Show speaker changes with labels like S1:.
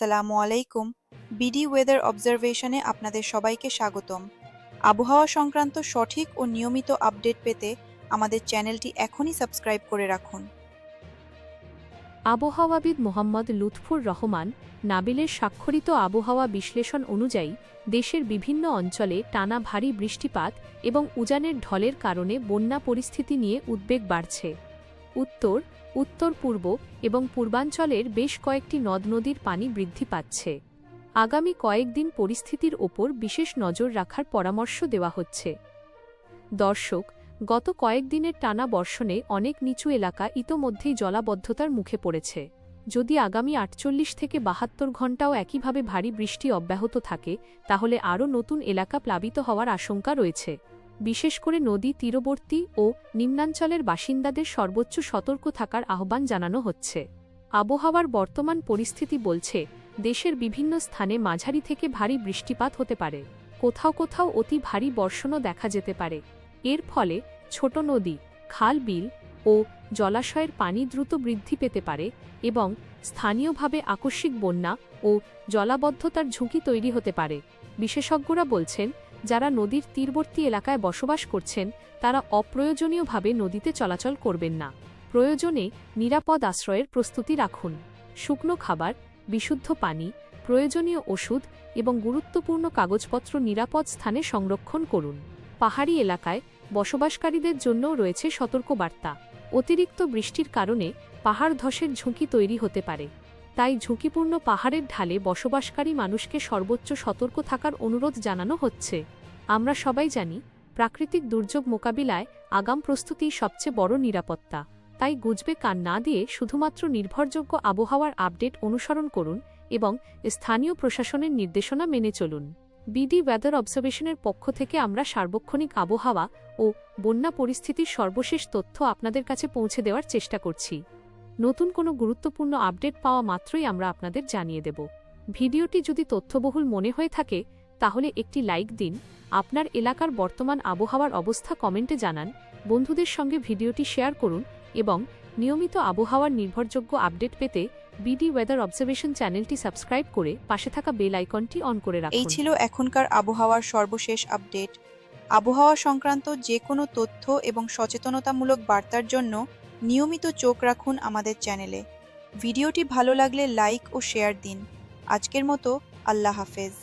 S1: আসসালামু আলাইকুম। BD weather অবজারভেশনে আপনাদের সবাইকে স্বাগতম। আবহাওয়া সংক্রান্ত সঠিক ও নিয়মিত আপডেট পেতে আমাদের চ্যানেলটি এখনই সাবস্ক্রাইব করে রাখুন।
S2: আবহাওয়াবিদ মোহাম্মদ লুৎফুর রহমান নাবিলের স্বাক্ষরিত আবহাওয়া বিশ্লেষণ অনুযায়ী দেশের বিভিন্ন অঞ্চলে টানা ভারী বৃষ্টিপাত এবং উজানের ঢলের কারণে বন্যা পরিস্থিতি নিয়ে উদ্বেগ বাড়ছে। উত্তর, উত্তর পূর্ব এবং পূর্বাঞ্চলের বেশ কয়েকটি নদ নদীর পানি বৃদ্ধি পাচ্ছে। আগামী কয়েকদিন পরিস্থিতির ওপর বিশেষ নজর রাখার পরামর্শ দেওয়া হচ্ছে। দর্শক, গত কয়েকদিনের টানা বর্ষণে অনেক নিচু এলাকা ইতোমধ্যেই জলাবদ্ধতার মুখে পড়েছে। যদি আগামী ৪৮ থেকে ৭২ ঘণ্টাও একইভাবে ভারী বৃষ্টি অব্যাহত থাকে তাহলে আরও নতুন এলাকা প্লাবিত হওয়ার আশঙ্কা রয়েছে। বিশেষ করে নদী তীরবর্তী ও নিম্নাঞ্চলের বাসিন্দাদের সর্বোচ্চ সতর্ক থাকার আহ্বান জানানো হচ্ছে। আবহাওয়ার বর্তমান পরিস্থিতি বলছে, দেশের বিভিন্ন স্থানে মাঝারি থেকে ভারী বৃষ্টিপাত হতে পারে। কোথাও কোথাও অতি ভারী বর্ষণও দেখা যেতে পারে। এর ফলে ছোট নদী, খাল, বিল ও জলাশয়ের পানি দ্রুত বৃদ্ধি পেতে পারে এবং স্থানীয়ভাবে আকস্মিক বন্যা ও জলাবদ্ধতার ঝুঁকি তৈরি হতে পারে। বিশেষজ্ঞরা বলছেন, যারা নদীর তীরবর্তী এলাকায় বসবাস করছেন তারা অপ্রয়োজনীয়ভাবে নদীতে চলাচল করবেন না। প্রয়োজনে নিরাপদ আশ্রয়ের প্রস্তুতি রাখুন। শুকনো খাবার, বিশুদ্ধ পানি, প্রয়োজনীয় ওষুধ এবং গুরুত্বপূর্ণ কাগজপত্র নিরাপদ স্থানে সংরক্ষণ করুন। পাহাড়ি এলাকায় বসবাসকারীদের জন্যও রয়েছে সতর্কবার্তা। অতিরিক্ত বৃষ্টির কারণে পাহাড় ধসের ঝুঁকি তৈরি হতে পারে। তাই ঝুঁকিপূর্ণ পাহাড়ের ঢালে বসবাসকারী মানুষকে সর্বোচ্চ সতর্ক থাকার অনুরোধ জানানো হচ্ছে। আমরা সবাই জানি, প্রাকৃতিক দুর্যোগ মোকাবিলায় আগাম প্রস্তুতিই সবচেয়ে বড় নিরাপত্তা। তাই গুজবে কান না দিয়ে শুধুমাত্র নির্ভরযোগ্য আবহাওয়ার আপডেট অনুসরণ করুন এবং স্থানীয় প্রশাসনের নির্দেশনা মেনে চলুন। বিডি ওয়েদার অবজারভেশনের পক্ষ থেকে আমরা সার্বক্ষণিক আবহাওয়া ও বন্যা পরিস্থিতির সর্বশেষ তথ্য আপনাদের কাছে পৌঁছে দেওয়ার চেষ্টা করছি। নতুন কোনো গুরুত্বপূর্ণ আপডেট পাওয়া মাত্রই আমরা আপনাদের জানিয়ে দেব। ভিডিওটি যদি তথ্যবহুল মনে হয়ে থাকে তাহলে একটি লাইক দিন, আপনার এলাকার বর্তমান আবহাওয়ার অবস্থা কমেন্টে জানান, বন্ধুদের সঙ্গে ভিডিওটি শেয়ার করুন এবং নিয়মিত আবহাওয়ার নির্ভরযোগ্য আপডেট পেতে বিডি ওয়েদার অবজারভেশন চ্যানেলটি সাবস্ক্রাইব করে পাশে থাকা বেল আইকনটি অন করে রাখুন।
S1: এই ছিল এখনকার আবহাওয়ার সর্বশেষ আপডেট। আবহাওয়া সংক্রান্ত যে কোনো তথ্য এবং সচেতনতামূলক বার্তার জন্য নিয়মিত চোখ রাখুন আমাদের চ্যানেলে। ভিডিওটি ভালো লাগলে লাইক ও শেয়ার দিন। আজকের মতো আল্লাহ হাফেজ।